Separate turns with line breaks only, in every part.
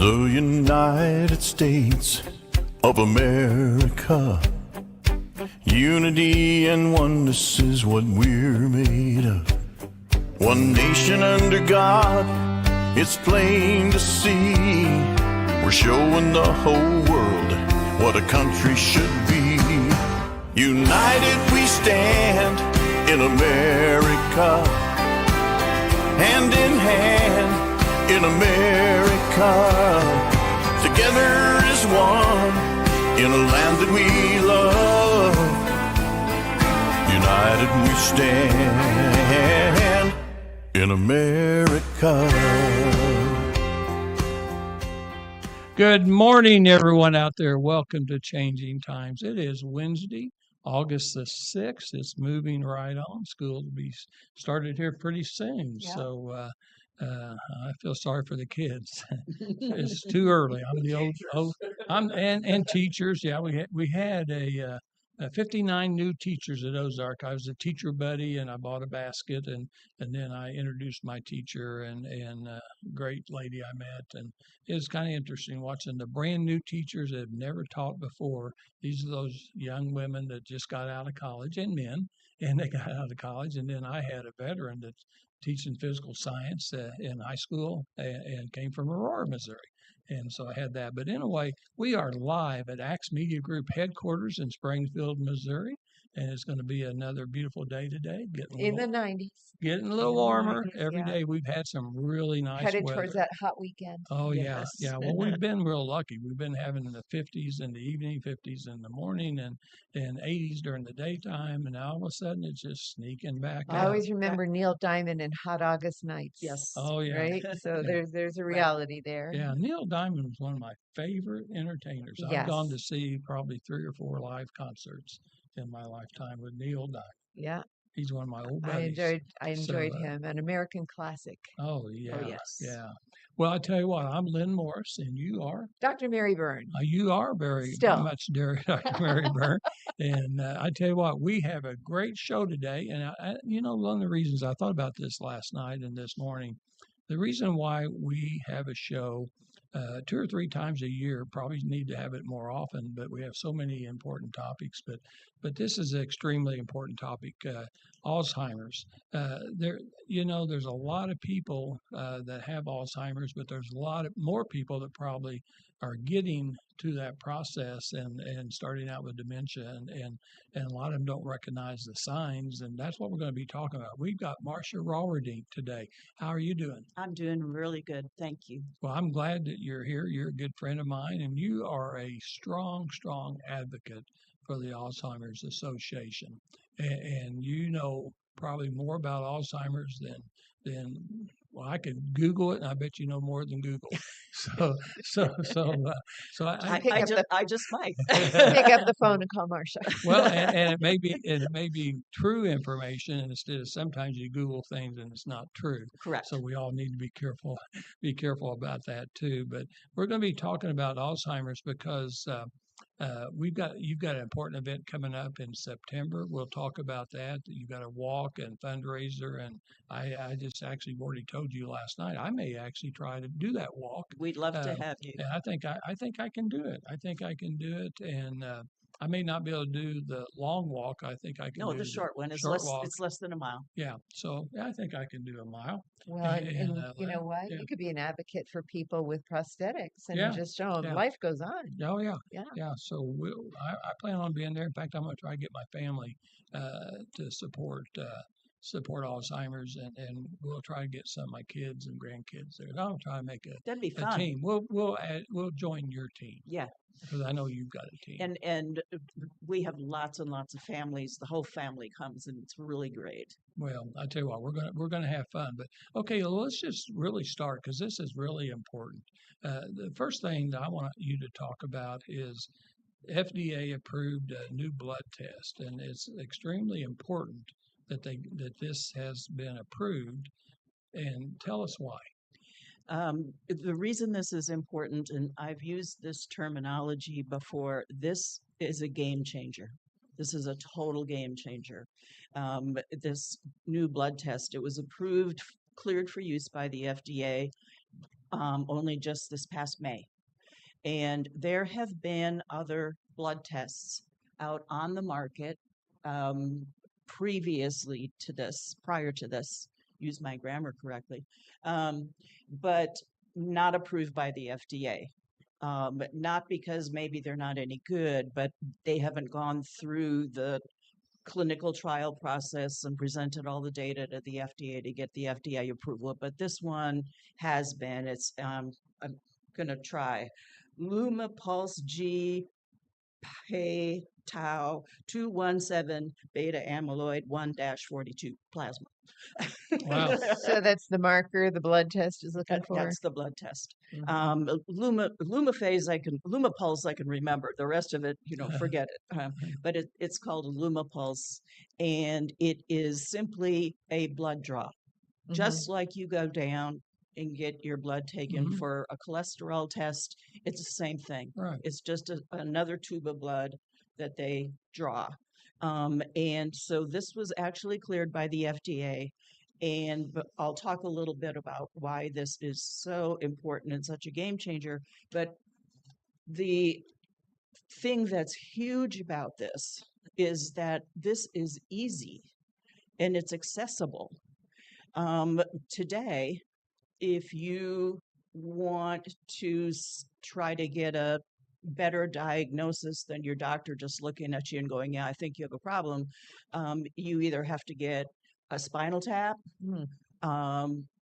The United States of America. Unity and oneness is what we're made of. One nation under God, it's plain to see. We're showing the whole world what a country should be. United we stand in America, hand in hand in America, together as one in a land that we love. United we stand in America.
Good morning, everyone out there. Welcome to Changing Times. It is Wednesday, August the 6th. It's moving right on. School will be started here pretty soon. Yeah. So I feel sorry for the kids. It's too early. I'm the old and teachers. Yeah, we had a 59 new teachers at Ozark. I was a teacher buddy, and I bought a basket, and then I introduced my teacher and great lady I met, and it was kind of interesting watching the brand new teachers that have never taught before. These are those young women that just got out of college, and men, and they got out of college, and then I had a veteran that's teaching physical science in high school and came from Aurora, Missouri. And so I had that. But anyway, we are live at Axe Media Group headquarters in Springfield, Missouri. And it's going to be another beautiful day today.
In the 90s.
Getting a little warmer every day. We've had some really nice
Headed
weather.
towards that hot weekend.
Oh, yes. Yeah. Well, we've been real lucky. We've been having in the 50s in the evening, 50s in the morning, and 80s during the daytime. And now all of a sudden it's just sneaking back
I always remember Neil Diamond and Hot August Nights.
Yes. Oh, yeah.
Right? So there's a reality there.
Yeah. Neil Diamond was one of my favorite entertainers.
Yes.
I've gone to see probably 3 or 4 live concerts in my lifetime with Neil Diamond.
Yeah.
He's one of my old buddies.
I enjoyed him. An American classic.
Oh, yeah.
Oh, yes.
Yeah. Well, I tell you what, I'm Lynn Morris, and you are?
Dr. Mary Byrne.
You are very much Dr. Mary Byrne. And I tell you what, we have a great show today. And, one of the reasons I thought about this last night and this morning, the reason why we have a show 2 or 3 times a year, probably need to have it more often, but we have so many important topics. But this is an extremely important topic, Alzheimer's. There's a lot of people that have Alzheimer's, but there's a lot of more people that probably are getting to that process and starting out with dementia, and a lot of them don't recognize the signs, and that's what we're going to be talking about. We've got Marcia Rauwerdink today. How are you doing?
I'm doing really good, thank you.
Well, I'm glad that you're here. You're a good friend of mine, and you are a strong advocate for the Alzheimer's Association, and you know probably more about Alzheimer's than well, I could Google it, and I bet you know more than Google. So
I just might
pick up the phone and call Marcia.
Well, and it may be true information, and instead of sometimes you Google things and it's not true.
Correct.
So we all need to be careful about that too. But we're going to be talking about Alzheimer's because you've got an important event coming up in September. We'll talk about that. You've got a walk and fundraiser, and I just actually already told you last night I may actually try to do that walk.
We'd love to have you.
And I think I can do it. I think I can do it, and I may not be able to do the long walk. I think I can.
No, the short one. It's less than a mile.
Yeah, so I think I can do a mile.
Well, and you know what? Yeah. You could be an advocate for people with prosthetics and just show them life goes on.
Oh, yeah. Yeah. So I plan on being there. In fact, I'm going to try to get my family to support Alzheimer's, and we'll try to get some of my kids and grandkids there. I'll try to make
that'd be fun.
A team. We'll join your team.
Yeah.
Because I know you've got a team.
And we have lots and lots of families. The whole family comes, and it's really great.
Well, I tell you what, we're gonna have fun. But okay, well, let's just really start because this is really important. The first thing that I want you to talk about is FDA-approved new blood test, and it's extremely important that this has been approved. And tell us why.
The reason this is important, and I've used this terminology before, this is a game changer. This is a total game changer. This new blood test, it was approved, cleared for use by the FDA only just this past May. And there have been other blood tests out on the market prior to this, use my grammar correctly, but not approved by the FDA. Not because maybe they're not any good, but they haven't gone through the clinical trial process and presented all the data to the FDA to get the FDA approval. But this one has been. I'm going to try LumaPulse G P tau 217 beta amyloid 1-42 plasma.
Wow.
So that's the marker the blood test is looking for?
That's the blood test.
Mhm.
LumaPulse I can remember. The rest of it, forget it. But it's called LumaPulse, and it is simply a blood draw. Just like you go down and get your blood taken for a cholesterol test, it's the same thing.
Right.
It's just another tube of blood that they draw. And so this was actually cleared by the FDA. But I'll talk a little bit about why this is so important and such a game changer. But the thing that's huge about this is that this is easy and it's accessible. Today, if you want to try to get a better diagnosis than your doctor just looking at you and going, yeah, I think you have a problem, you either have to get a spinal tap,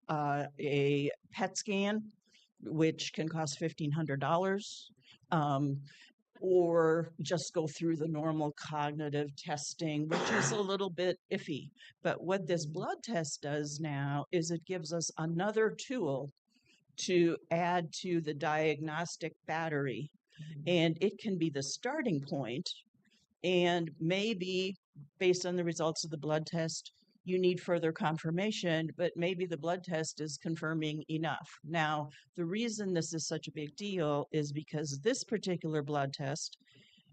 a PET scan, which can cost $1,500, or just go through the normal cognitive testing, which is a little bit iffy. But what this blood test does now is it gives us another tool to add to the diagnostic battery. And it can be the starting point. And maybe based on the results of the blood test, you need further confirmation, but maybe the blood test is confirming enough. Now, the reason this is such a big deal is because this particular blood test,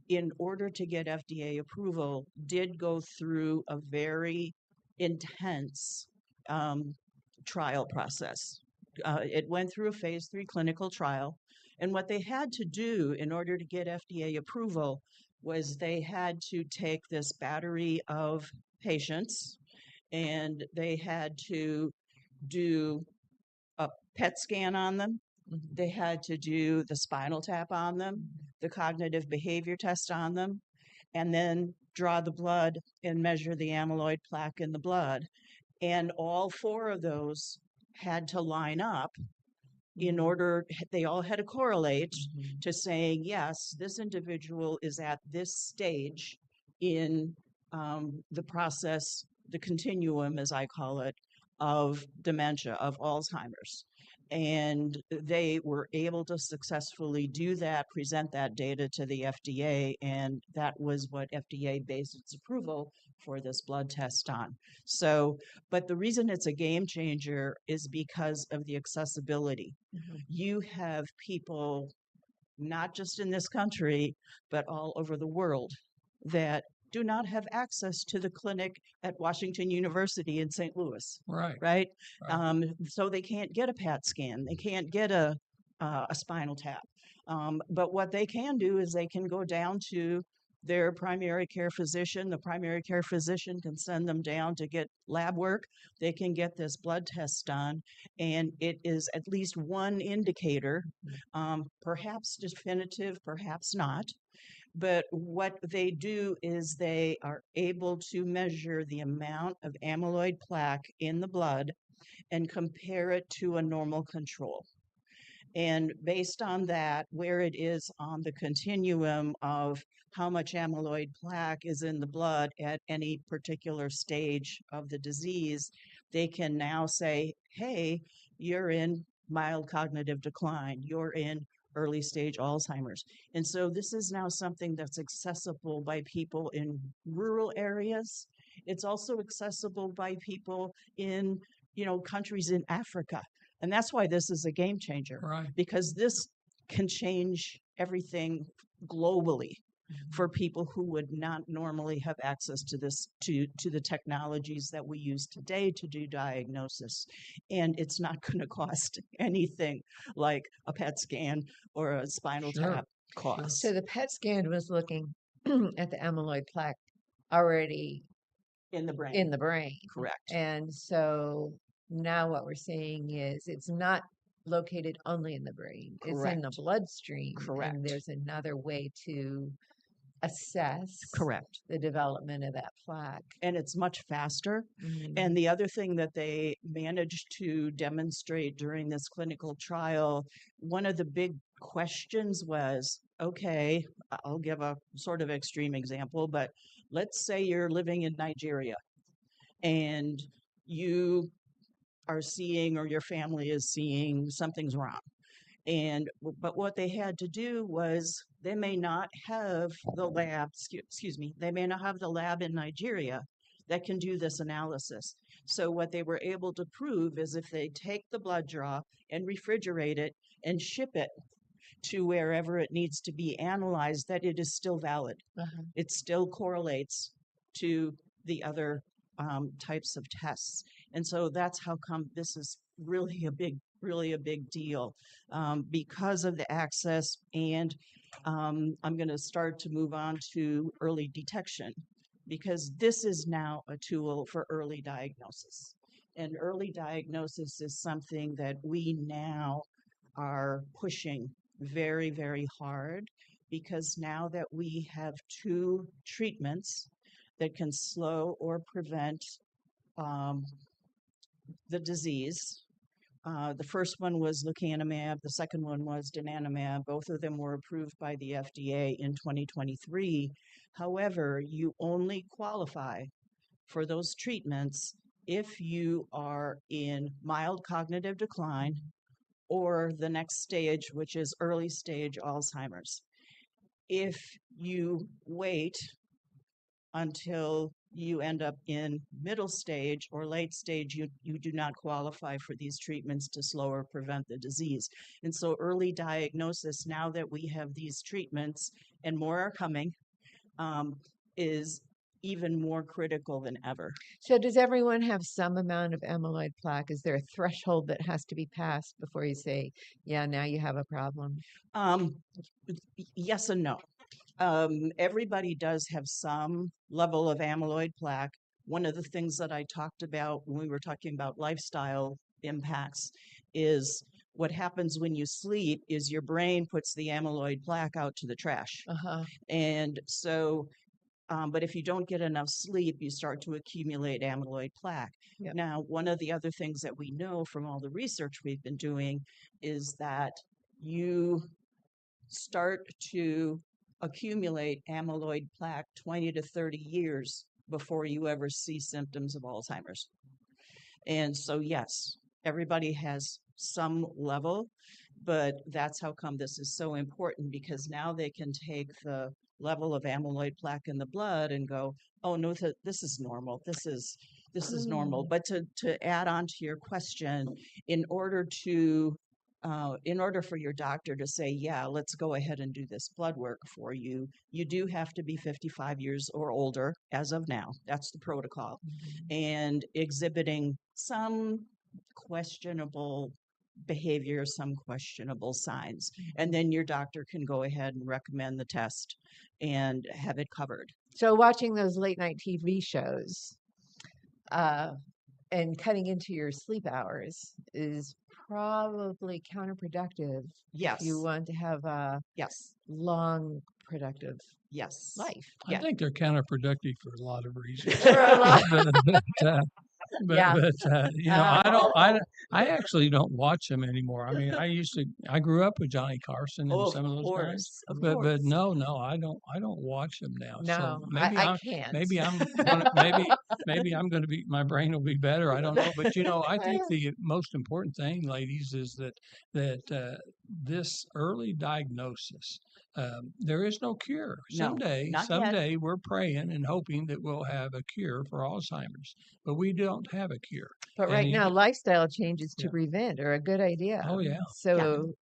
in order to get FDA approval, did go through a very intense trial process. It went through a phase 3 clinical trial. And what they had to do in order to get FDA approval was they had to take this battery of patients and they had to do a PET scan on them. They had to do the spinal tap on them, the cognitive behavior test on them, and then draw the blood and measure the amyloid plaque in the blood. And all 4 of those had to line up in order, they all had to correlate to saying, yes, this individual is at this stage in the process, the continuum, as I call it, of dementia, of Alzheimer's. And they were able to successfully do that, present that data to the FDA, and that was what FDA based its approval for this blood test on. So, but the reason it's a game changer is because of the accessibility. You have people, not just in this country, but all over the world, that do not have access to the clinic at Washington University in St. Louis. Right? So they can't get a PET scan. They can't get a spinal tap. But what they can do is they can go down to their primary care physician. The primary care physician can send them down to get lab work. They can get this blood test done, and it is at least one indicator, perhaps definitive, perhaps not. But what they do is they are able to measure the amount of amyloid plaque in the blood and compare it to a normal control. And based on that, where it is on the continuum of how much amyloid plaque is in the blood at any particular stage of the disease, they can now say, hey, you're in mild cognitive decline, you're in early stage Alzheimer's. And so this is now something that's accessible by people in rural areas. It's also accessible by people in, countries in Africa. And that's why this is a game changer, because this can change everything globally. for people who would not normally have access to this, to the technologies that we use today to do diagnosis. And it's not going to cost anything like a PET scan or a spinal tap cost.
So the PET scan was looking at the amyloid plaque already
in the brain.
In the brain.
Correct.
And so now what we're seeing is it's not located only in the brain.
Correct.
It's in the bloodstream.
Correct.
And there's another way to assess
Correct.
the development of that plaque.
And it's much faster.
Mm-hmm.
And the other thing that they managed to demonstrate during this clinical trial, one of the big questions was, okay, I'll give a sort of extreme example, but let's say you're living in Nigeria and you are seeing, or your family is seeing, something's wrong. But what they had to do was, they may not have the lab, they may not have the lab in Nigeria that can do this analysis. So what they were able to prove is if they take the blood draw and refrigerate it and ship it to wherever it needs to be analyzed, that it is still valid.
Uh-huh.
It still correlates to the other types of tests. And so that's how come this is really a big deal, because of the access. And I'm going to start to move on to early detection, because this is now a tool for early diagnosis. And early diagnosis is something that we now are pushing very, very hard, because now that we have 2 treatments that can slow or prevent the disease. The first one was lecanemab. The second one was donanemab. Both of them were approved by the FDA in 2023. However, you only qualify for those treatments if you are in mild cognitive decline or the next stage, which is early stage Alzheimer's. If you wait until you end up in middle stage or late stage, you do not qualify for these treatments to slow or prevent the disease. And so early diagnosis, now that we have these treatments and more are coming, is even more critical than ever.
So does everyone have some amount of amyloid plaque? Is there a threshold that has to be passed before you say, yeah, now you have a problem?
Yes and no. Everybody does have some level of amyloid plaque. One of the things that I talked about when we were talking about lifestyle impacts is what happens when you sleep is your brain puts the amyloid plaque out to the trash.
Uh-huh.
And so, but if you don't get enough sleep, you start to accumulate amyloid plaque.
Yep.
Now, one of the other things that we know from all the research we've been doing is that you start to accumulate amyloid plaque 20 to 30 years before you ever see symptoms of Alzheimer's. And so, yes, everybody has some level, but that's how come this is so important, because now they can take the level of amyloid plaque in the blood and go, oh no, this is normal. This is normal. But to add on to your question, in order for your doctor to say, yeah, let's go ahead and do this blood work for you, you do have to be 55 years or older as of now. That's the protocol. Mm-hmm. And exhibiting some questionable behavior, some questionable signs. And then your doctor can go ahead and recommend the test and have it covered.
So watching those late night TV shows and cutting into your sleep hours is probably counterproductive.
Yes.
If you want to have a long, productive life.
I think they're counterproductive for a lot of reasons. I actually don't watch them anymore. I mean, I grew up with Johnny Carson and some of those guys, but no, I don't watch them now.
No,
so maybe
I can't.
Maybe I'm going to be, my brain will be better. I don't know. But I think the most important thing, ladies, is that this early diagnosis, there is no cure. Someday we're praying and hoping that we'll have a cure for Alzheimer's, but we don't have a cure.
But right now, lifestyle changes to prevent are a good idea.
Oh, yeah.
So,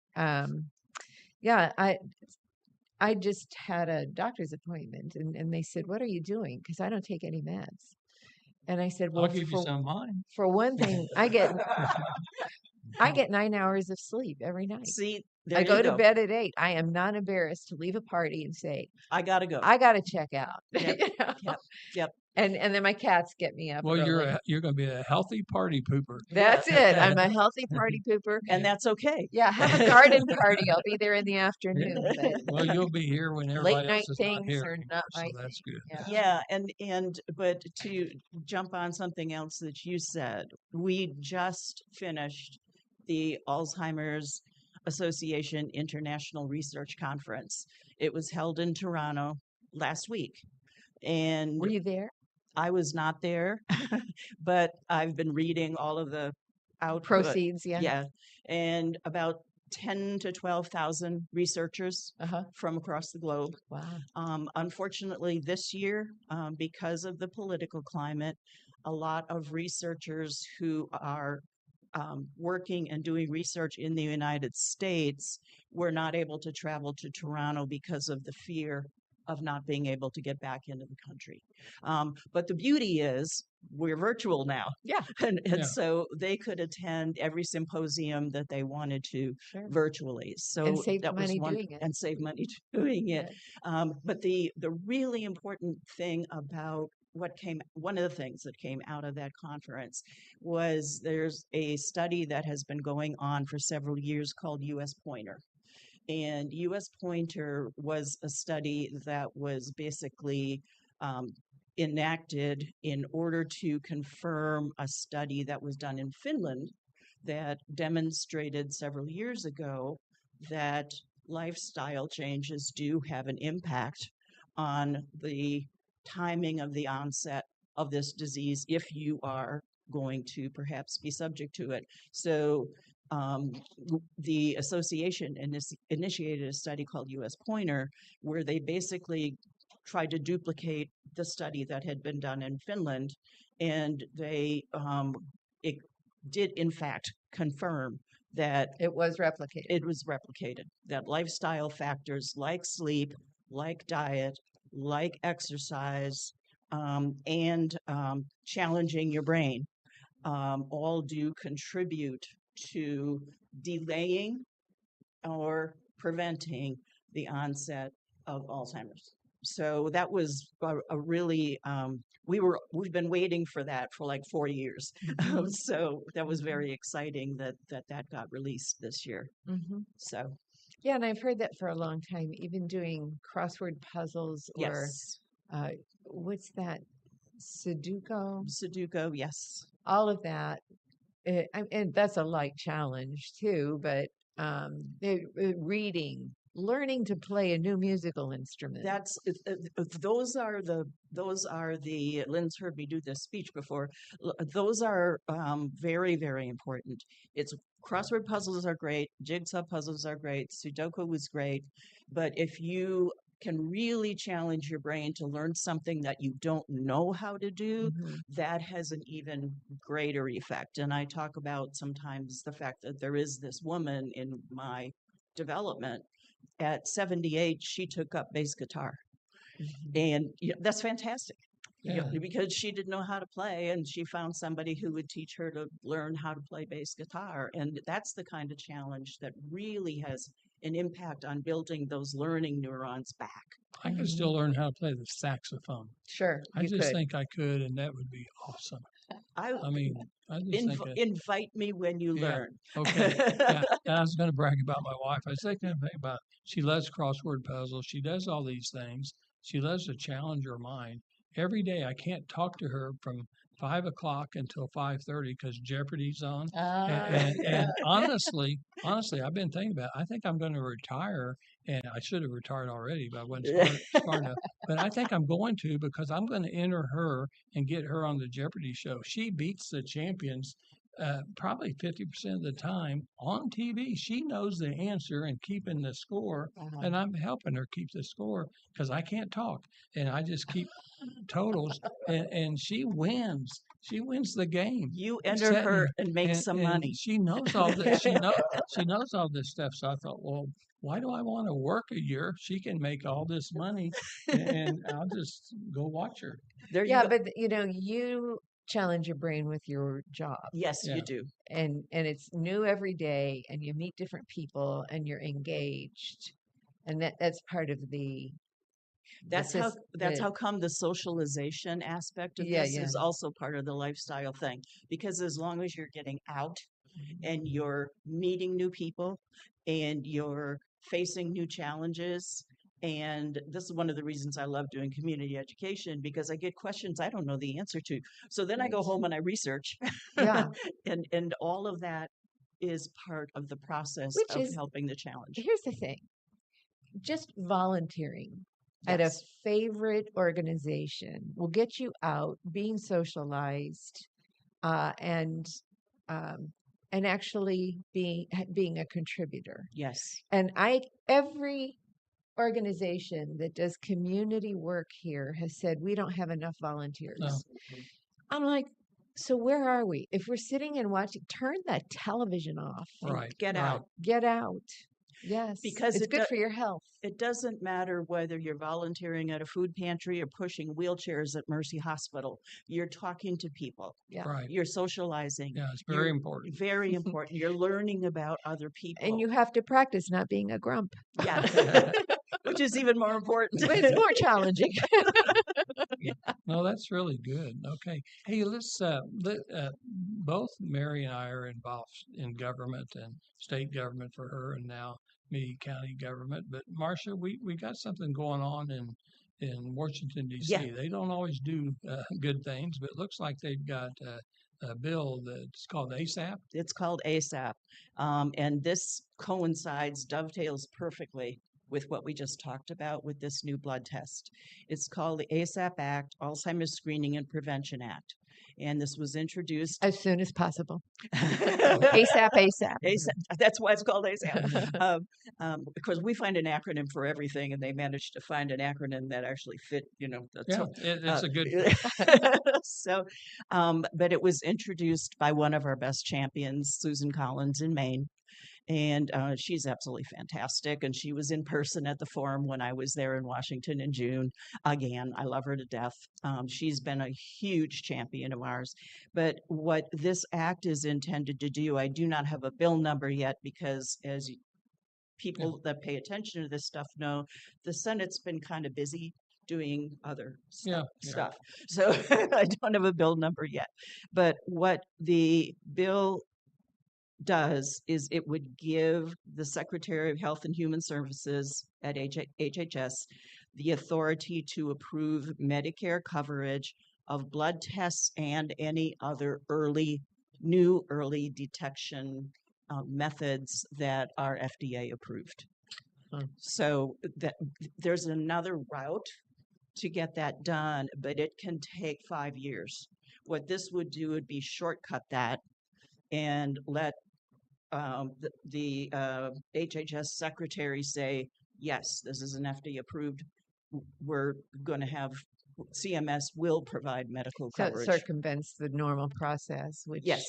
I just had a doctor's appointment and they said, "What are you doing?" Because I don't take any meds. And I said,
I'll
"Well,
give you some of mine.
for one thing, I get 9 hours of sleep every night.
See,
I
there
go
you
to
go.
bed at 8. I am not embarrassed to leave a party and say,
I gotta go.
I got to check out.
Yep,
You know?
yep.
And then my cats get me up
Well,
early.
you're going to be a healthy party pooper.
That's
Yeah.
it. I'm a healthy party pooper.
And that's okay.
Yeah, have a garden party. I'll be there in the afternoon. But
Well, you'll be here when
late
everybody
night
else is not
things
here
are
anymore,
not
so
my
that's
thing.
good.
Yeah.
Yeah, but to jump on something else that you said, we just finished the Alzheimer's Association International Research Conference. It was held in Toronto last week. And
Were you there?
I was not there, but I've been reading all of the output.
Proceeds, yeah.
Yeah. And about 10 to 12,000 researchers
Uh-huh.
from across the globe.
Wow.
Unfortunately, this year, because of the political climate, a lot of researchers who are working and doing research in the United States were not able to travel to Toronto because of the fear of not being able to get back into the country. But the beauty is we're virtual now.
Yeah.
And
Yeah.
so they could attend every symposium that they wanted to
Sure.
virtually. So
And save
that was
money
one,
doing it.
and save money doing it.
Right.
But the really important thing about one of the things that came out of that conference was there's a study that has been going on for several years called US Pointer. And US Pointer was a study that was basically enacted in order to confirm a study that was done in Finland that demonstrated several years ago that lifestyle changes do have an impact on the timing of the onset of this disease if you are going to perhaps be subject to it. So the association initiated a study called US Pointer, where they basically tried to duplicate the study that had been done in Finland, and it did in fact confirm that
It was replicated.
it was replicated, that lifestyle factors like sleep, like diet, like exercise, and challenging your brain all do contribute to delaying or preventing the onset of Alzheimer's. So that was a really we've been waiting for that for like 4 years. So that was very exciting that got released this year.
Mhm.
So
Yeah, and I've heard that for a long time, even doing crossword puzzles or
yes,
what's that?
Sudoku, yes.
All of that. And that's a light challenge too, but reading, learning to play a new musical instrument.
Those are the Lynn's heard me do this speech before. Those are very, very important. It's crossword puzzles are great, jigsaw puzzles are great, Sudoku was great, but if you can really challenge your brain to learn something that you don't know how to do, that has an even greater effect. And I talk about sometimes the fact that there is this woman in my development. At 78, she took up bass guitar. And that's fantastic.
Yeah.
Because she didn't know how to play, and she found somebody who would teach her to learn how to play bass guitar. And that's the kind of challenge that really has an impact on building those learning neurons back.
I could still learn how to play the saxophone.
Sure,
I
you
just
could.
think I could, and that would be awesome. I mean, I just think that,
invite me when you
Yeah.
learn.
okay. Yeah, and I was going to brag about my wife. I was thinking about she loves crossword puzzles. She does all these things. She loves to challenge her mind. Every day, I can't talk to her from 5 o'clock until 5:30 because Jeopardy's on. And honestly, I've been thinking about it. I think I'm going to retire, and I should have retired already, but I wasn't smart enough. But I think I'm going to because I'm going to enter her and get her on the Jeopardy show. She beats the champions probably 50% of the time on TV. She knows the answer and keeping the score, and I'm helping her keep the score because I can't talk, and I just keep totals, and she wins. she wins the game.
You enter her and make some money.
She knows all this. She knows all this stuff. So I thought, well, why do I want to work a year? She can make all this money, and I'll just go watch her.
There you
Yeah,
go.
but you challenge your brain with your job,
Yes,
Yeah.
you do.
and it's new every day, and you meet different people, and you're engaged, and that's part of the
That's how come the socialization aspect of
Yeah,
this
yeah.
is also part of the lifestyle thing. Because as long as you're getting out and you're meeting new people and you're facing new challenges, and this is one of the reasons I love doing community education, because I get questions I don't know the answer to. So then I go
Right.
home and I research.
Yeah.
and all of that is part of the process
Which
of
is-
helping the challenge.
Here's the thing, just volunteering at a
Yes.
favorite organization will get you out, being socialized, and actually being a contributor.
Yes.
And every organization that does community work here has said we don't have enough volunteers.
No.
I'm like, so where are we? If we're sitting and watching, turn that television off.
And
Right.
get
right.
out.
Get out. Yes,
Because
it's
it
good
do-
for your health.
It doesn't matter whether you're volunteering at a food pantry or pushing wheelchairs at Mercy Hospital. You're talking to people.
Yeah.
Right.
You're socializing.
Yeah, it's very
You're
important.
Very important. You're learning about other people.
And you have to practice not being a grump.
yeah, which is even more important.
But it's more challenging.
No, that's really good. Okay. Hey, let's both Mary and I are involved in government and state government for her, and now me, county government. But Marcia, we got something going on in Washington D.C.
Yeah.
They don't always do good things, but it looks like they've got a bill that's called ASAP.
It's called ASAP. And this dovetails perfectly with what we just talked about with this new blood test. It's called the ASAP Act, Alzheimer's Screening and Prevention Act. And this was introduced
As soon as possible. ASAP, ASAP.
ASAP. That's why it's called ASAP. Because we find an acronym for everything, and they managed to find an acronym that actually fit,
Yeah, it's a good.
So, but it was introduced by one of our best champions, Susan Collins in Maine. And she's absolutely fantastic. And she was in person at the forum when I was there in Washington in June. Again, I love her to death. She's been a huge champion of ours. But what this act is intended to do, I do not have a bill number yet, because as people that pay attention to this stuff know, the Senate's been kind of busy doing other stuff. So I don't have a bill number yet. But what the bill does is it would give the Secretary of Health and Human Services at HHS the authority to approve Medicare coverage of blood tests and any other new early detection methods that are FDA approved. So that there's another route to get that done, but it can take 5 years. What this would do would be shortcut that and let the HHS secretary say, yes, this is an FDA approved. We're going to have CMS will provide medical
So it
coverage.
circumvents the normal process, which
Yes.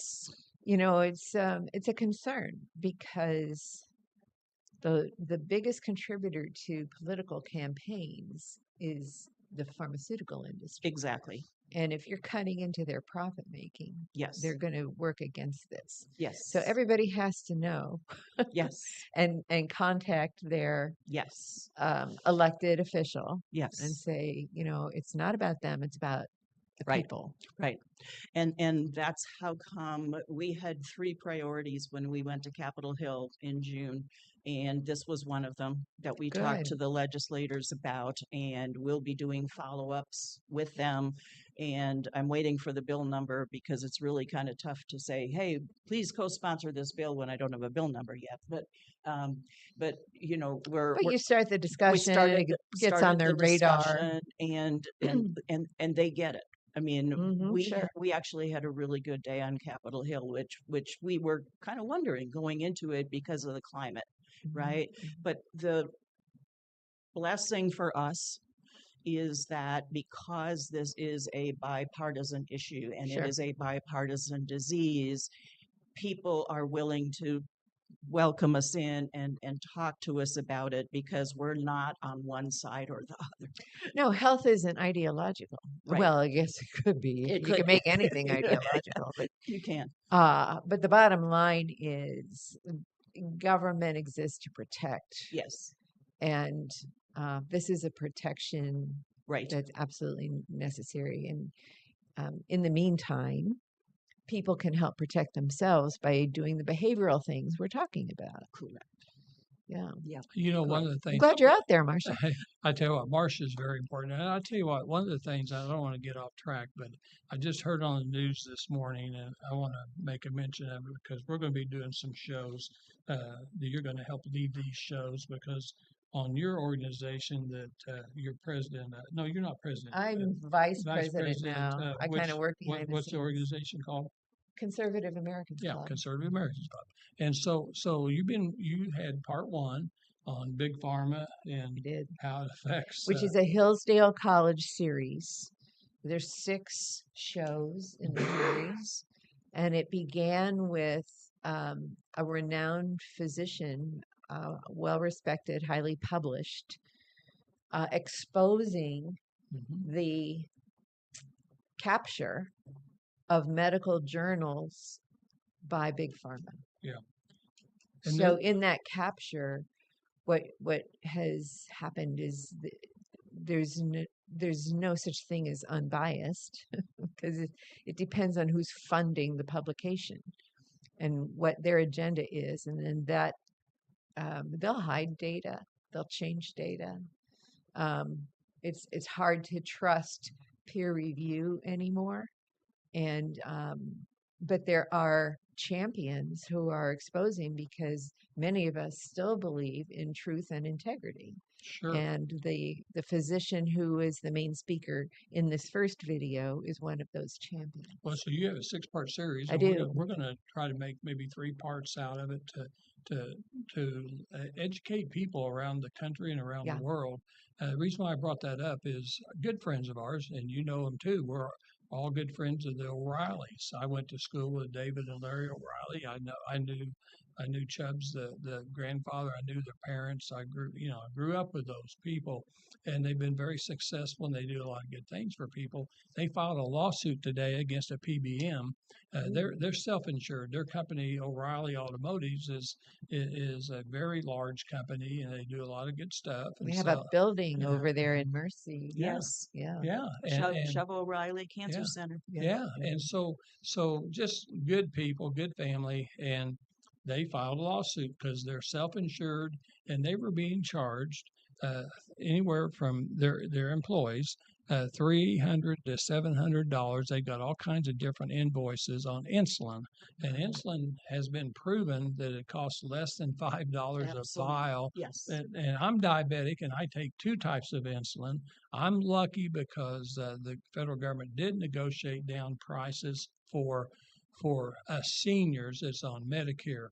it's a concern, because the biggest contributor to political campaigns is the pharmaceutical industry.
Exactly.
And if you're cutting into their profit making,
Yes.
they're going to work against this.
Yes.
So everybody has to know
Yes.
and contact their
Yes.
elected official
Yes.
and say, it's not about them, it's about the
Right.
people.
Right. And that's how come we had 3 priorities when we went to Capitol Hill in June. And this was one of them that we talked
Good.
to the legislators about, and we'll be doing follow-ups with them. And I'm waiting for the bill number, because it's really kind of tough to say, hey, please co-sponsor this bill when I don't have a bill number yet. But
But
we're
you start the
we
discussion,
started
it gets on
started
their
the
radar.
discussion, and they get it. I mean,
Mhm, sure.
we actually had a really good day on Capitol Hill, which we were kind of wondering going into it because of the climate, right? But the blessing for us is that because this is a bipartisan issue and
Sure.
it is a bipartisan disease, people are willing to welcome us in and talk to us about it because we're not on one side or the other.
No, health isn't ideological.
Right.
Well, I guess it could be.
It
You
could
can make
be.
anything ideological,
You can.
but the bottom line is government exists to protect,
Yes.
and this is a protection
Right.
that's absolutely necessary. And in the meantime, people can help protect themselves by doing the behavioral things we're talking about.
Correct.
Yeah.
Yeah.
You know, one of the
I'm
things.
glad you're out there, Marcia.
I tell you what, Marcia is very important. And I tell you what, one of the things, I don't want to get off track, but I just heard on the news this morning, and I want to make a mention of it because we're going to be doing some shows that you're going to help lead these shows, because on your organization that you're president, no, you're not president.
I'm vice
Vice
president now. I kind
which-
of work behind the
what's the
scenes.
organization called?
Conservative Americans
Yeah,
Club.
Conservative Americans Club. And so you had part one on big pharma and
I did.
how it affects,
Which is a Hillsdale College series. There's 6 shows in the series, and it began with a renowned physician, well-respected, highly published, exposing
Mhm.
the capture of medical journals by big pharma.
Yeah. And
So
then-
in that capture, what has happened is there's no such thing as unbiased because it depends on who's funding the publication and what their agenda is, and then that they'll hide data, they'll change data. It's hard to trust peer review anymore, and but there are champions who are exposing, because many of us still believe in truth and integrity.
Sure.
And the physician who is the main speaker in this first video is one of those champions.
Well, so you have a 6-part series.
I
and
do.
We're going to try to make maybe 3 parts out of it to educate people around the country and around
Yeah.
the world. The reason why I brought that up is good friends of ours, and you know them too. We're all good friends of the O'Reillys. I went to school with David and Larry O'Reilly. I knew Chubb's the grandfather. I knew their parents. I grew up with those people, and they've been very successful, and they do a lot of good things for people. They filed a lawsuit today against a PBM. They're self-insured. Their company, O'Reilly Automotives, is a very large company, and they do a lot of good stuff.
We
And
have
so,
a building
yeah.
over there in Mercy.
Yeah.
Yes.
Yeah.
yeah,
Shove O'Reilly Cancer
Yeah.
Center.
yeah, and so just good people, good family, and they filed a lawsuit because they're self-insured and they were being charged anywhere from their employees $300 to $700. They got all kinds of different invoices on insulin, and insulin has been proven that it costs less than $5 a
Absolutely.
vial.
Yes.
And I'm diabetic, and I take 2 types of insulin. I'm lucky because the federal government did negotiate down prices for us seniors. It's on Medicare,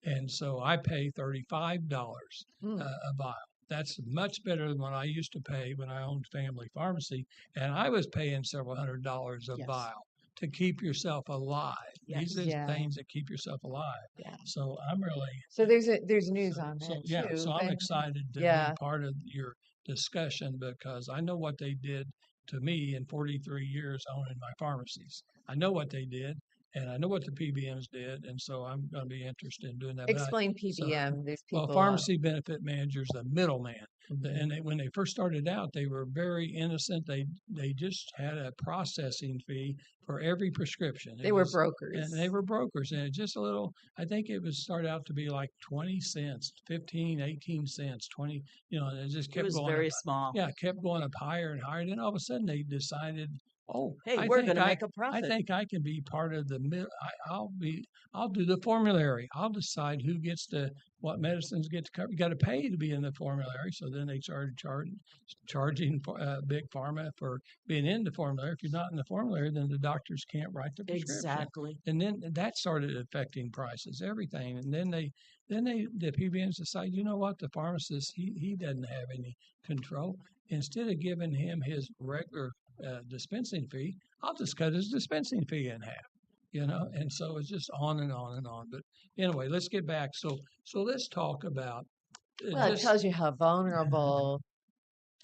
and so I pay $35
Mm.
a vial. That's much better than what I used to pay when I owned Family Pharmacy, and I was paying several $100s a
Yes.
vial to keep yourself alive. These are
Yeah.
things that keep yourself alive.
Yeah.
So I'm really
So there's news on that
yeah.
too.
So I'm
and
excited to
yeah.
be part of your discussion because I know what they did to me in 43 years owning my pharmacies. I know what they did, and I know what the PBMs did, and so I'm going to be interested in doing that. But
Explain PBM. There's people.
well, pharmacy benefit managers, the middleman.
Mhm.
And when they first started out, they were very innocent. They just had a processing fee for every prescription.
They were brokers.
And they were brokers. And just a little, I think it was started out to be like 20 cents, 15, 18 cents, 20, and it just
It
kept
was
going
very
up.
small.
Yeah, it kept going up higher and higher. Then all of a sudden they decided Oh,
Hey,
I
we're
think
going to
I,
make a
I
profit.
think I can be part of the I'll do the formulary. I'll decide who gets what medicines get to cover. You got to pay to be in the formulary. So then they started charging big pharma for being in the formulary. If you're not in the formulary, then the doctors can't write the prescription.
Exactly.
And then that started affecting prices, everything. And then the PBMs decide, you know what, the pharmacist, he doesn't have any control. Instead of giving him his regular dispensing fee, I'll just cut his dispensing fee in half, and so it's just on and on and on. But anyway, let's get back. So let's talk about
Well, it
this.
tells you how vulnerable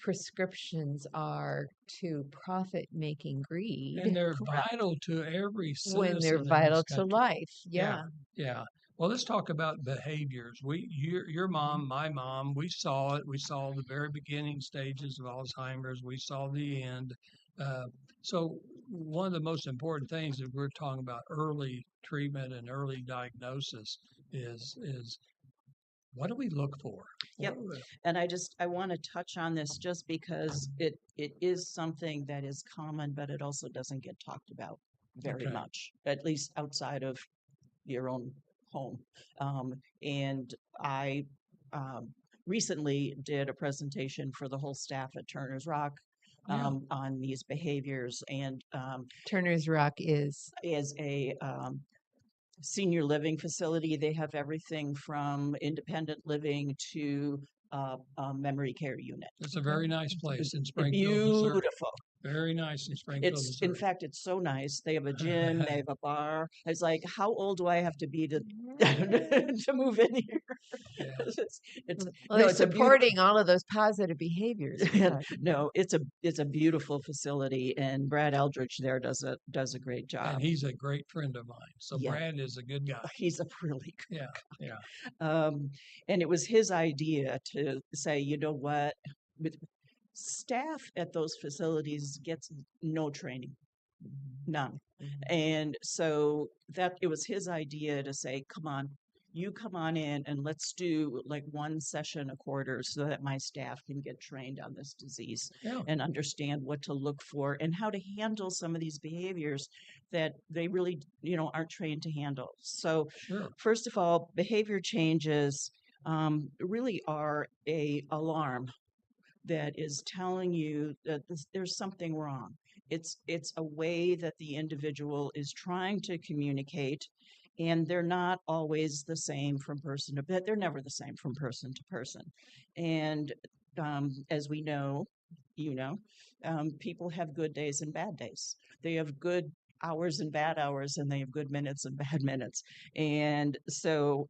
prescriptions are to profit-making greed
And they're
Correct.
vital to every
when they're
citizen in
vital
this
to
country.
life. Yeah.
Yeah. Well, let's talk about behaviors. Your mom, my mom, we saw it. We saw the very beginning stages of Alzheimer's. We saw the end. Uh, so one of the most important things that we're talking about early treatment and early diagnosis is what do we look for?
Yep. And I want to touch on this just because it is something that is common, but it also doesn't get talked about very
Okay.
much, at least outside of your own home. And I recently did a presentation for the whole staff at Turner's Rock
Yeah.
on these behaviors, and
Turner's Rock is
as a senior living facility, they have everything from independent living to a memory care unit.
It's a very nice place in Springfield, Missouri.
Beautiful.
Very nice in Springfield,
It's
Missouri.
in fact, it's so nice. They have a gym, they have a bar. I was like, how old do I have to be to to move in here?
Yeah.
It's
well,
no,
they're
it's a beautiful.
supporting all of those positive behaviors. we're talking
No, it's a beautiful facility, and Brad Eldridge there does a great job.
And he's a great friend of mine. So
Yeah.
Brad is a good guy.
He's a really good.
Yeah.
And it was his idea to say, you know what, with staff at those facilities gets no training, none. And so that it was his idea to say, come on, you come on in and let's do like one session a quarter so that my staff can get trained on this disease
Yeah.
and understand what to look for and how to handle some of these behaviors that they really, aren't trained to handle. So
Sure.
first of all, behavior changes really are a alarm that is telling you that there's something wrong. It's a way that the individual is trying to communicate, and they're not always the same from person to they're never the same from person to person. And as we know, people have good days and bad days. They have good hours and bad hours, and they have good minutes and bad minutes. And so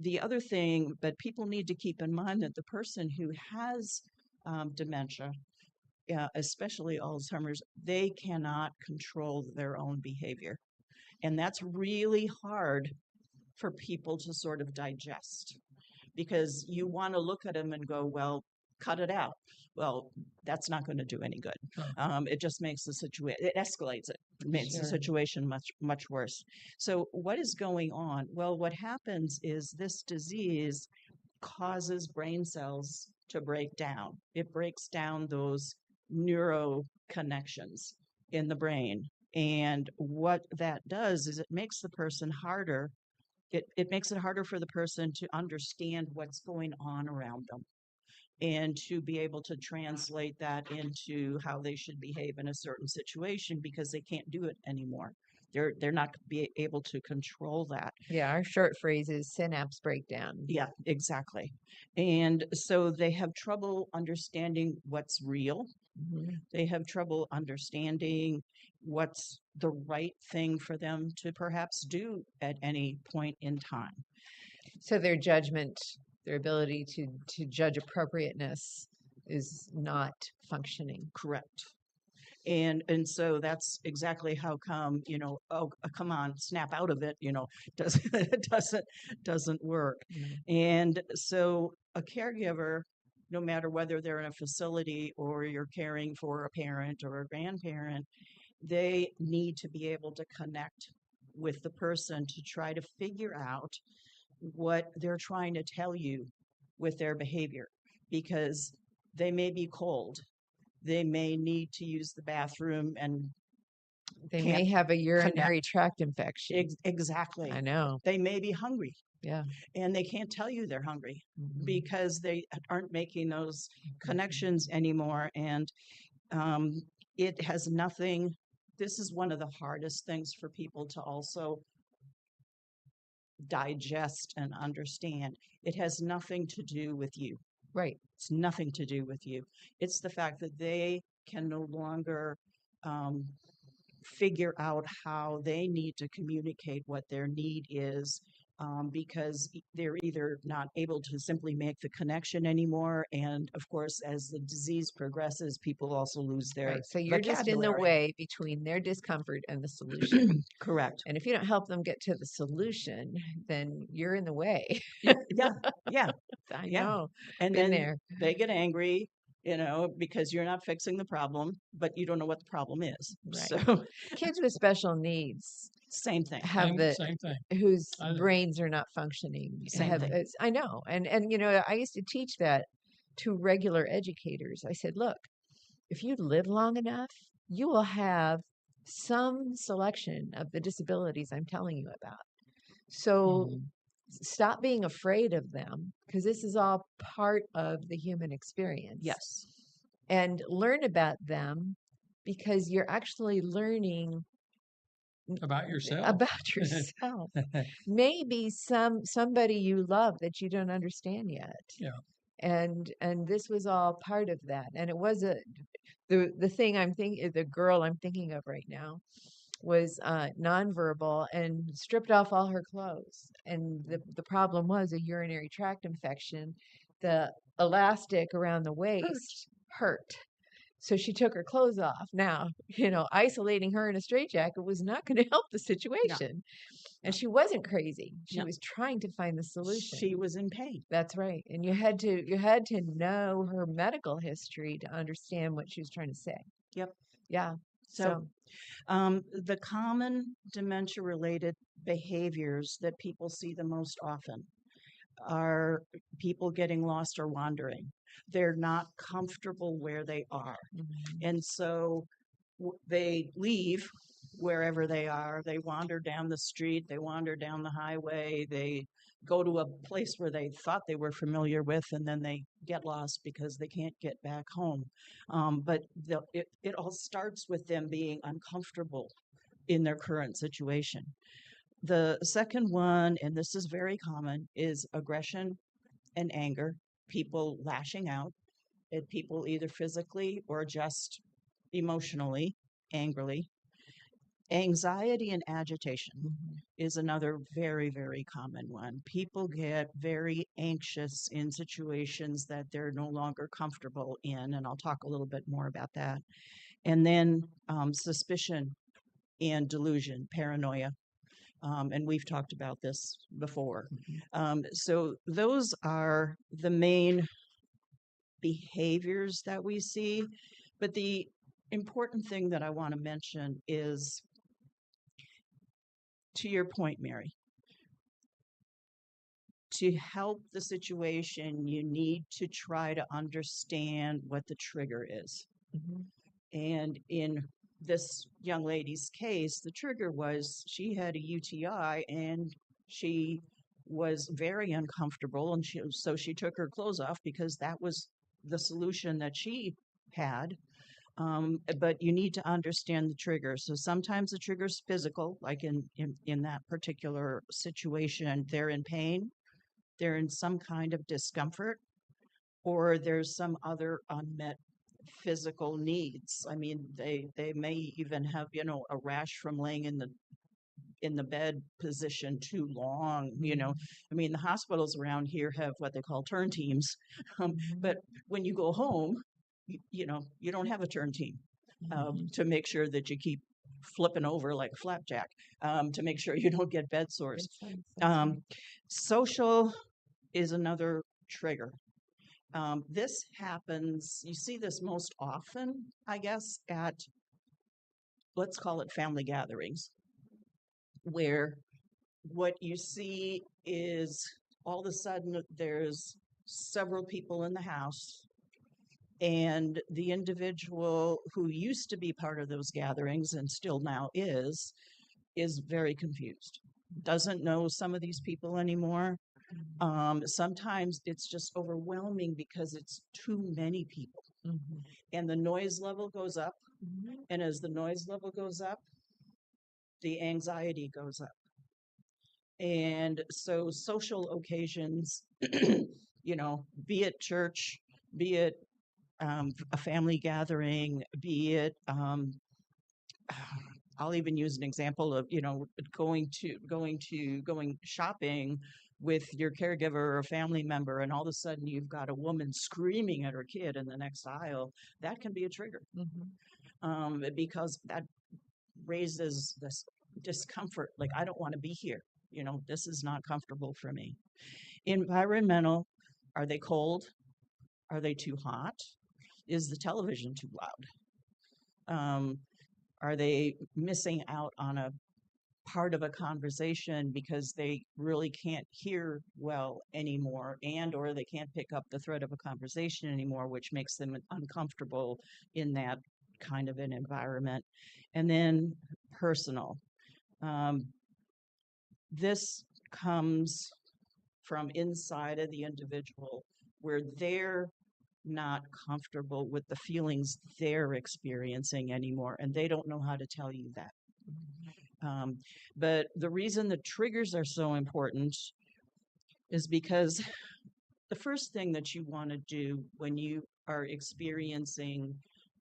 the other thing that people need to keep in mind that the person who has dementia, especially Alzheimer's, they cannot control their own behavior. And that's really hard for people to sort of digest because you want to look at them and go, well, cut it out. Well, that's not going to do any good. It just makes the situation, it escalates it. It makes the situation much, much worse. So what is going on? Well, what happens is this disease causes brain cells to break down. It breaks down those neuro connections in the brain. And what that does is it makes the person harder. It makes it harder for the person to understand what's going on around them and to be able to translate that into how they should behave in a certain situation because they can't do it anymore. They're not be able to control that.
Yeah, our short phrase is synapse breakdown.
Yeah, exactly. And so they have trouble understanding what's real. They have trouble understanding what's the right thing for them to perhaps do at any point in time.
So their judgment, their ability to judge appropriateness is not functioning.
Correct. And so that's exactly how come, come on, snap out of it, doesn't work. And so a caregiver, no matter whether they're in a facility or you're caring for a parent or a grandparent, they need to be able to connect with the person to try to figure out what they're trying to tell you with their behavior, because they may be cold. They may need to use the bathroom and
They
can't
may have a
connect.
urinary tract infection.
Exactly.
I know.
They may be hungry
Yeah.
and they can't tell you they're hungry
Mhm.
because they aren't making those connections anymore. And it has nothing, this is one of the hardest things for people to also digest and understand. It has nothing to do with you.
Right.
It's nothing to do with you. It's the fact that they can no longer figure out how they need to communicate what their need is, because they're either not able to simply make the connection anymore. And of course, as the disease progresses, people also lose their
Right. So you're just in the
vocabulary.
way between their discomfort and the solution.
Correct.
And if you don't help them get to the solution, then you're in the way.
Yeah, yeah,
I
yeah.
know.
And
Been
then
there.
they get angry, because you're not fixing the problem, but you don't know what the problem is.
Right.
So
Kids with special needs
same thing.
have the
Same thing.
whose
I-
brains are not functioning.
Same thing.
I know. And I used to teach that to regular educators. I said, look, if you live long enough, you will have some selection of the disabilities I'm telling you about. So
Mhm.
stop being afraid of them, because this is all part of the human experience.
Yes.
And learn about them, because you're actually learning
About yourself.
about yourself. Maybe somebody you love that you don't understand yet.
Yeah.
And this was all part of that. And it was the thing I'm thinking, the girl I'm thinking of right now was nonverbal and stripped off all her clothes. And the problem was a urinary tract infection. The elastic around the waist hurt. So she took her clothes off. Now, isolating her in a straitjacket was not going to help the situation. And she wasn't crazy. She
No.
was trying to find the solution.
She was in pain.
That's right. And you had to know her medical history to understand what she was trying to say.
Yep.
Yeah.
So the common dementia-related behaviors that people see the most often are people getting lost or wandering. They're not comfortable where they are. And so they leave wherever they are. They wander down the street, they wander down the highway, they go to a place where they thought they were familiar with, and then they get lost because they can't get back home. But it all starts with them being uncomfortable in their current situation. The second one, and this is very common, is aggression and anger, people lashing out at people either physically or just emotionally, angrily. Anxiety and agitation is another very, very common one. People get very anxious in situations that they're no longer comfortable in, and I'll talk a little bit more about that. And then suspicion and delusion, paranoia. And we've talked about this before. So those are the main behaviors that we see. But the important thing that I want to mention is, to your point, Mary, to help the situation, you need to try to understand what the trigger is. And in this young lady's case, the trigger was she had a UTI and she was very uncomfortable, and so she took her clothes off because that was the solution that she had. But you need to understand the trigger. So sometimes the trigger's physical, like in that particular situation, they're in pain, they're in some kind of discomfort, or there's some other unmet physical needs. I mean, they may even have, a rash from laying in the bed position too long. I mean, the hospitals around here have what they call turn teams, but when you go home, you don't have a turn team to make sure that you keep flipping over like a flapjack, to make sure you don't get bed sores. Social is another trigger. This happens, you see this most often, I guess, at, let's call it family gatherings, where what you see is all of a sudden there's several people in the house, And the individual who used to be part of those gatherings and still now is very confused, doesn't know some of these people anymore. Sometimes it's just overwhelming because it's too many people, and the noise level goes up. And as the noise level goes up, the anxiety goes up. And so social occasions, be it church, be it a family gathering, be it I'll even use an example of going shopping with your caregiver or a family member, and all of a sudden you've got a woman screaming at her kid in the next aisle. That can be a trigger, because that raises this discomfort. Like, I don't want to be here. This is not comfortable for me. Environmental: are they cold? Are they too hot? Is the television too loud? Are they missing out on a part of a conversation because they really can't hear well anymore, or they can't pick up the thread of a conversation anymore, which makes them uncomfortable in that kind of an environment? And then personal. This comes from inside of the individual, where they're not comfortable with the feelings they're experiencing anymore, and they don't know how to tell you that. But the reason the triggers are so important is because the first thing that you want to do when you are experiencing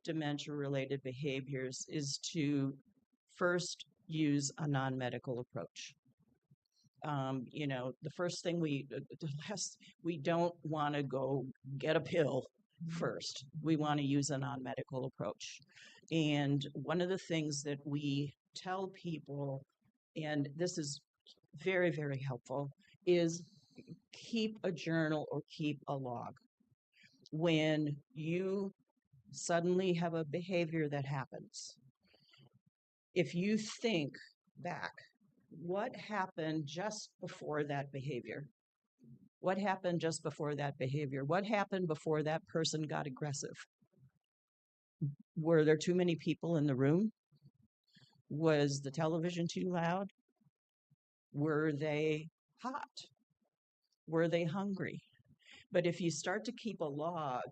dementia-related behaviors is to first use a non-medical approach. The first thing we don't want to go get a pill first. We want to use a non-medical approach. And one of the things that we tell people, and this is very, very helpful, is keep a journal or keep a log. When you suddenly have a behavior that happens, if you think back, what happened just before that behavior? What happened just before that behavior? What happened before that person got aggressive? Were there too many people in the room? Was the television too loud? Were they hot? Were they hungry? But if you start to keep a log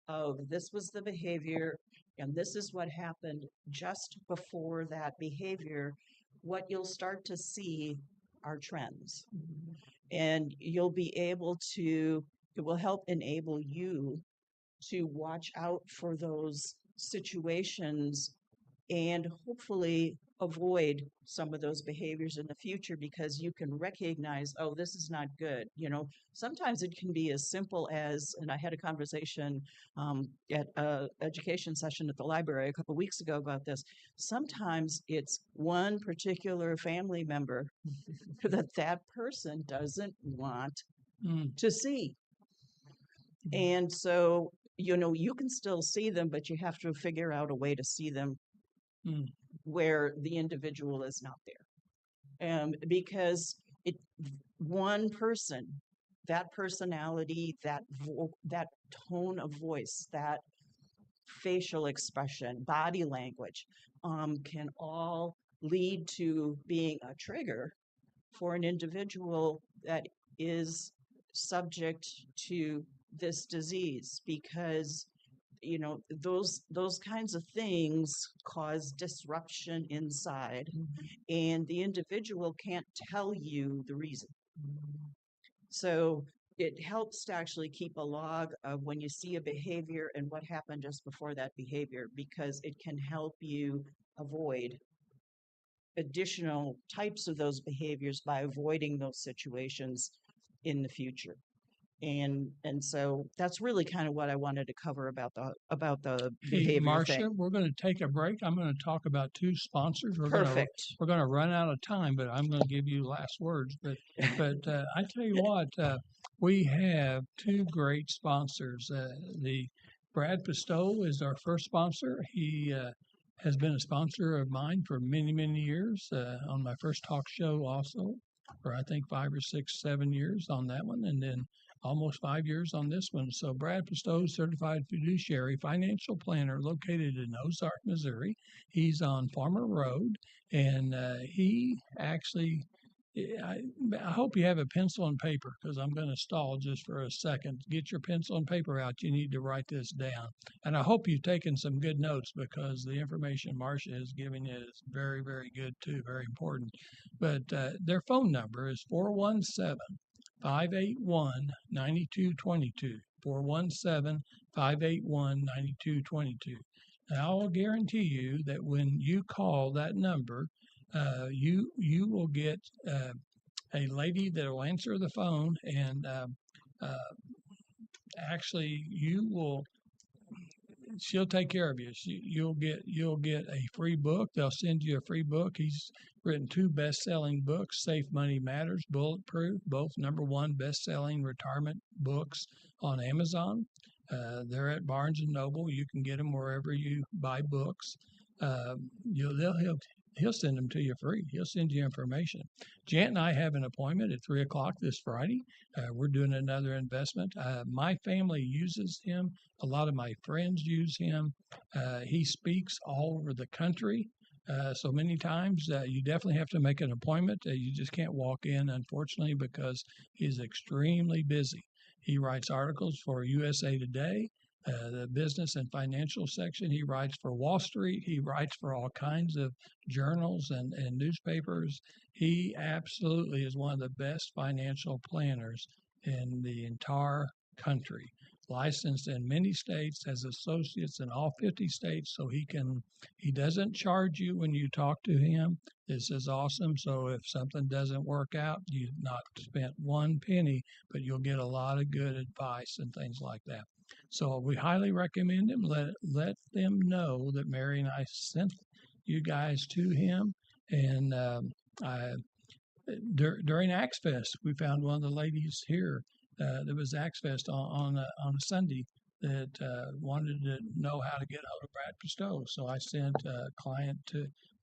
of this was the behavior and this is what happened just before that behavior, what you'll start to see are trends. And you'll be able to, it will help enable you to watch out for those situations and hopefully avoid some of those behaviors in the future, because you can recognize, oh, this is not good. Sometimes it can be as simple as, and I had a conversation at an education session at the library a couple of weeks ago about this. Sometimes it's one particular family member that person doesn't want to see. And so, you can still see them, but you have to figure out a way to see them where the individual is not there. Because one person, that personality, that tone of voice, that facial expression, body language, can all lead to being a trigger for an individual that is subject to this disease, because those kinds of things cause disruption inside, and the individual can't tell you the reason. So it helps to actually keep a log of when you see a behavior and what happened just before that behavior, because it can help you avoid additional types of those behaviors by avoiding those situations in the future. And so that's really kind of what I wanted to cover about the behavior
Hey, Marcia,
thing.
we're going to take a break. I'm going to talk about two sponsors.
Perfect.
We're going to run out of time, but I'm going to give you last words. But I tell you what, we have two great sponsors. The Brad Pistow is our first sponsor. He has been a sponsor of mine for many, many years on my first talk show also. for I think 5 or 6, 7 years on that one, and then almost 5 years on this one. So Brad Pistow, certified fiduciary financial planner located in Ozark, Missouri. He's on Farmer Road, and he actually, I, I hope you have a pencil and paper because I'm going to stall just for a second. Get your pencil and paper out. You need to write this down. And I hope you've taken some good notes because the information Marcia is giving you is very, very good too, very important. But their phone number is 417 581 9222. 417 581 9222. Now, I will guarantee you that when you call that number, you will get a lady that will answer the phone, and actually she'll take care of you. You'll get a free book. They'll send you a free book. He's written 2 best-selling books, Safe Money Matters, Bulletproof, both #1 best-selling retirement books on Amazon. They're at Barnes and Noble. You can get them wherever you buy books. He'll send them to you free. He'll send you information. Jan and I have an appointment at 3 o'clock this Friday. We're doing another investment. My family uses him. A lot of my friends use him. He speaks all over the country. So many times you definitely have to make an appointment. You just can't walk in, unfortunately, because he's extremely busy. He writes articles for USA Today, the business and financial section. He writes for Wall Street. He writes for all kinds of journals and newspapers. He absolutely is one of the best financial planners in the entire country. Licensed in many states, has associates in all 50 states, so he doesn't charge you when you talk to him. This is awesome. So if something doesn't work out, you've not spent 1 penny, but you'll get a lot of good advice and things like that. So we highly recommend him. Let them know that Mary and I sent you guys to him. And during Axe Fest, we found one of the ladies here. There was Axe Fest on a Sunday that wanted to know how to get hold of Brad Pistow. So I sent a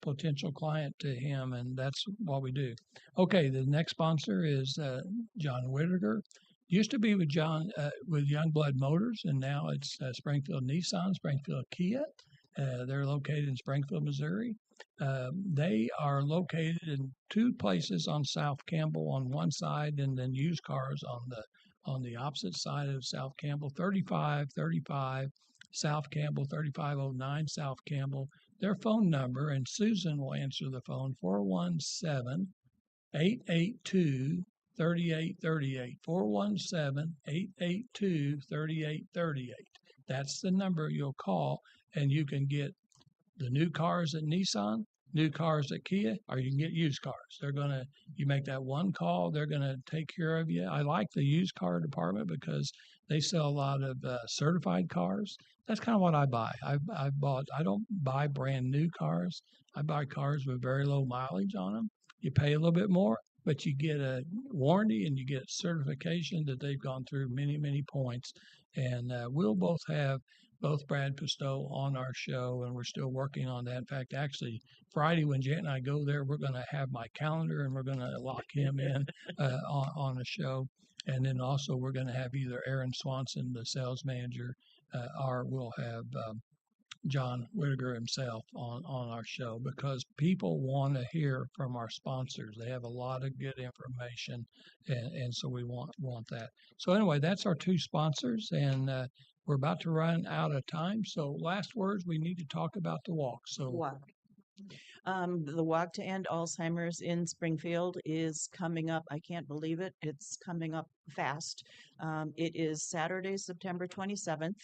potential client to him, and that's what we do. Okay, the next sponsor is John Whittaker. Used to be with Youngblood Motors, and now it's Springfield Nissan, Springfield Kia. They're located in Springfield, Missouri. They are located in 2 places on South Campbell on one side, and then used cars on the opposite side of South Campbell, 3535 South Campbell, 3509 South Campbell. Their phone number, and Susan will answer the phone, 417-882-3838. 417-882-3838. That's the number you'll call, and you can get the new cars at Nissan, new cars at Kia, or you can get used cars. You make that one call, they're going to take care of you. I like the used car department because they sell a lot of certified cars. That's kind of what I buy. I don't buy brand new cars. I buy cars with very low mileage on them. You pay a little bit more, but you get a warranty and you get certification that they've gone through many, many points. And we'll both have Brad Pistow on our show, and we're still working on that. In fact, actually, Friday when Jan and I go there, we're going to have my calendar, and we're going to lock him in on a show. And then also we're going to have either Aaron Swanson, the sales manager, or we'll have John Whittaker himself on our show, because people want to hear from our sponsors. They have a lot of good information, and so we want that. So anyway, that's our 2 sponsors, and we're about to run out of time. So last words, we need to talk about the walk. So
Walk. The Walk to End Alzheimer's in Springfield is coming up. I can't believe it. It's coming up fast. It is Saturday, September 27th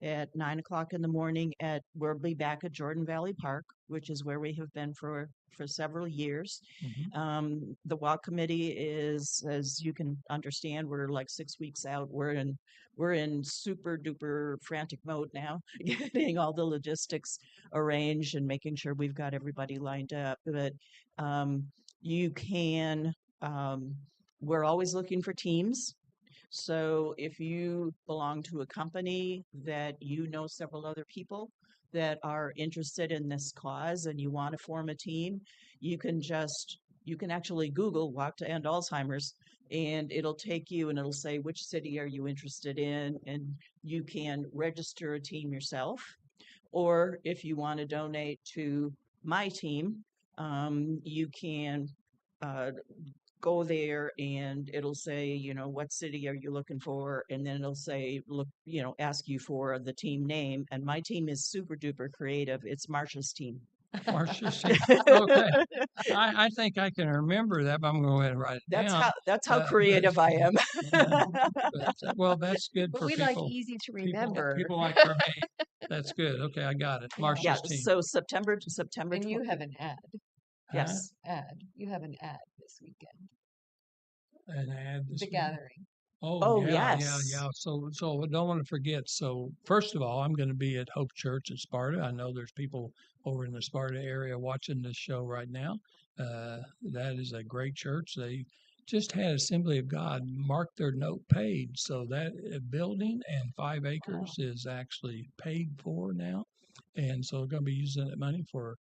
at 9 o'clock in the morning. We'll be back at Jordan Valley Park, which is where we have been for several years.
Mhm.
The walk committee is, as you can understand, we're like 6 weeks out. We're in super duper frantic mode now, getting all the logistics arranged and making sure we've got everybody lined up. But you can, we're always looking for teams. So if you belong to a company that you know several other people that are interested in this cause and you want to form a team, you can just you can actually Google Walk to End Alzheimer's, and it'll take you and it'll say which city are you interested in, and you can register a team yourself. Or if you want to donate to my team, you can go there and it'll say, what city are you looking for? And then it'll say, look, ask you for the team name. And my team is super duper creative. It's Marcia's team.
Marcia's team. Okay. I think I can remember that, but I'm going to go ahead and write it down.
That's how creative I am.
Well, that's good
But
for
we
people.
like easy to remember.
People like for me. That's good. Okay, I got it. Marcia's
Yeah,
team.
so September.
And you have an ad.
Yes.
You have an ad this weekend.
An ad. This
The
week?
gathering.
Oh, yeah.
Yes.
So I don't want to forget. So first of all, I'm going to be at Hope Church at Sparta. I know there's people over in the Sparta area watching this show right now. That is a great church. They just had Assembly of God mark their note paid. So that building and 5 acres is actually paid for now. And so they're going to be using that money for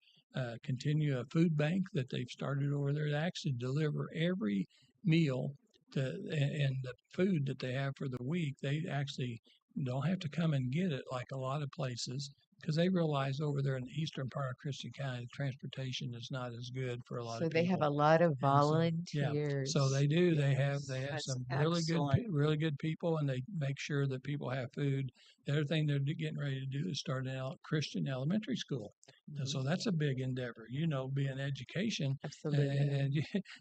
continue a food bank that they've started over there. They actually deliver every meal and the food that they have for the week. They actually don't have to come and get it like a lot of places, because they realize over there in the eastern part of Christian County, the transportation is not as good for a lot
So
of
they
people.
have a lot of
And so,
volunteers.
So they do. They have
That's
some
excellent.
really good people, and they make sure that people have food. The other thing they're getting ready to do is start a Christian elementary school. And so that's a big endeavor, being education.
Absolutely.
And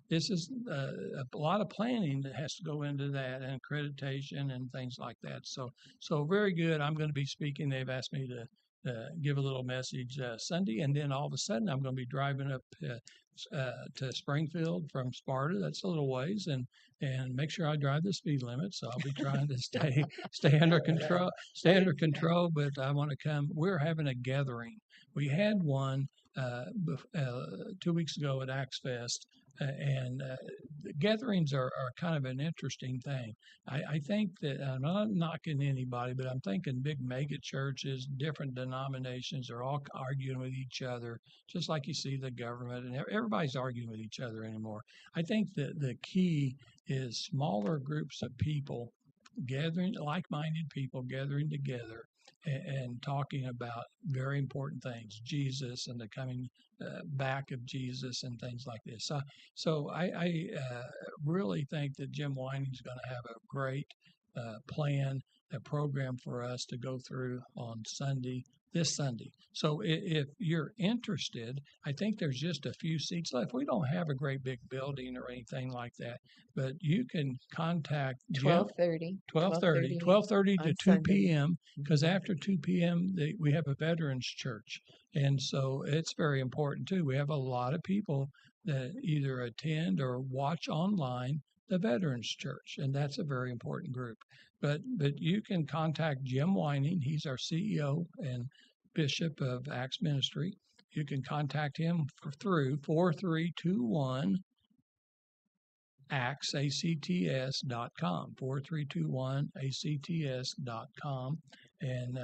this is a lot of planning that has to go into that, and accreditation and things like that. So very good. I'm going to be speaking. They've asked me to give a little message Sunday, and then all of a sudden I'm going to be driving up to Springfield from Sparta. That's a little ways, and make sure I drive the speed limit. So I'll be trying to stay under control. But I want to come. We're having a gathering. We had one 2 weeks ago at Axe Fest, and gatherings are kind of an interesting thing. I think that I'm not knocking anybody, but I'm thinking big mega churches, different denominations are all arguing with each other, just like you see the government, and everybody's arguing with each other anymore. I think that the key is smaller groups of people gathering, like-minded people gathering together and talking about very important things, Jesus and the coming back of Jesus and things like this. So I really think that Jim Wining's going to have a great plan, a program for us to go through on this Sunday. So if you're interested, I think there's just a few seats left. We don't have a great big building or anything like that, but you can contact Jim. 12:30 to 2 p.m. because after 2 p.m. we have a veterans church, and so it's very important too. We have a lot of people that either attend or watch online the veterans church, and that's a very important group. But you can contact Jim Wining. He's our CEO and Bishop of Acts Ministry. You can contact him through 4321 acts.com, 4321acts.com, and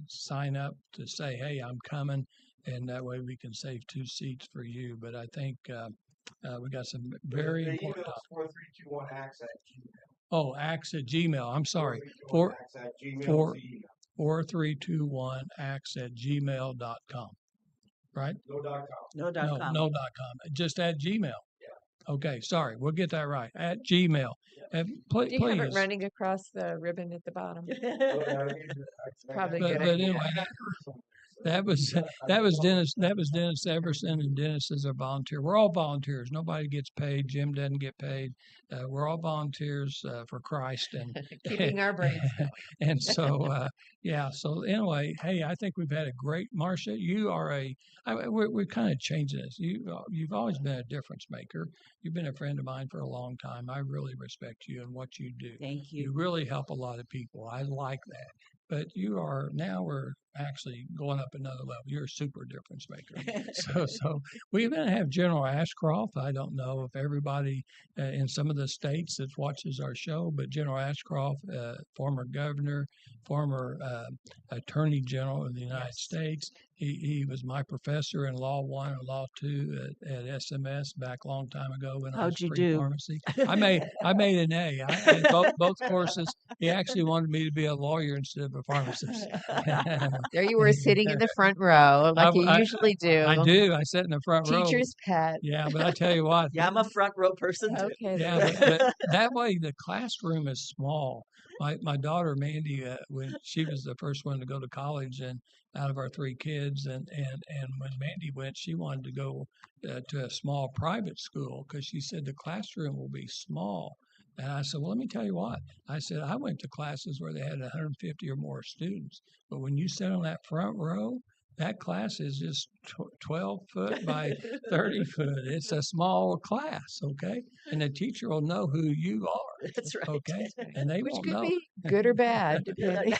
sign up to say, hey, I'm coming, and that way we can save 2 seats for you. But I think we got some very important.
4321 acts@gmail.
Oh, acts@gmail. I'm sorry. 4321 acts@gmail.com. Right?
No .com.
No .com.
No .com. Just at Gmail. Okay, sorry. We'll get that right. At Gmail.
Do you have it running across the ribbon at the bottom? It's probably
But
good idea.
anyway, that was Dennis Everson, and Dennis is a volunteer. We're all volunteers. Nobody gets paid. Jim doesn't get paid. We're all volunteers for Christ and
Keeping our brains going.
and so So anyway, hey, I think we've had a great. Marcia, you are we're kind of changing this. You've always been a difference maker. You've been a friend of mine for a long time. I really respect you and what you do.
Thank
You
you.
really help a lot of people. I like that. But we're actually going up another level. You're a super difference maker. So we're going to have General Ashcroft. I don't know if everybody in some of the states that watches our show, but General Ashcroft, former governor, former attorney general of the United States, he was my professor in Law 1 and Law 2 at SMS back a long time ago when I was
How'd you do?
pre-pharmacy. I made an A. In both courses. He actually wanted me to be a lawyer instead of a pharmacist.
There you were sitting in the front row like you
I
usually do.
I do. I sat in the front row.
Teacher's pet.
Yeah, but I tell you what.
Yeah, I'm a front row person too.
Okay.
Yeah, but that way the classroom is small. My daughter Mandy, when she was the first one to go to college, and out of our 3 kids, and when Mandy went, she wanted to go to a small private school because she said the classroom will be small. And I said, well, let me tell you what. I said, I went to classes where they had 150 or more students, but when you sit on that front row, that class is just 12 foot by 30 foot. It's a small class, okay? And the teacher will know who you are,
That's right.
okay? And they
Which
won't
could
know.
be good or bad, depending.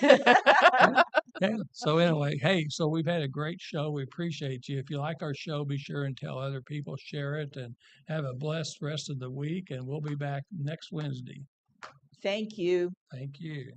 Yeah. So anyway, hey, so we've had a great show. We appreciate you. If you like our show, be sure and tell other people, share it, and have a blessed rest of the week. And we'll be back next Wednesday.
Thank you.
Thank you.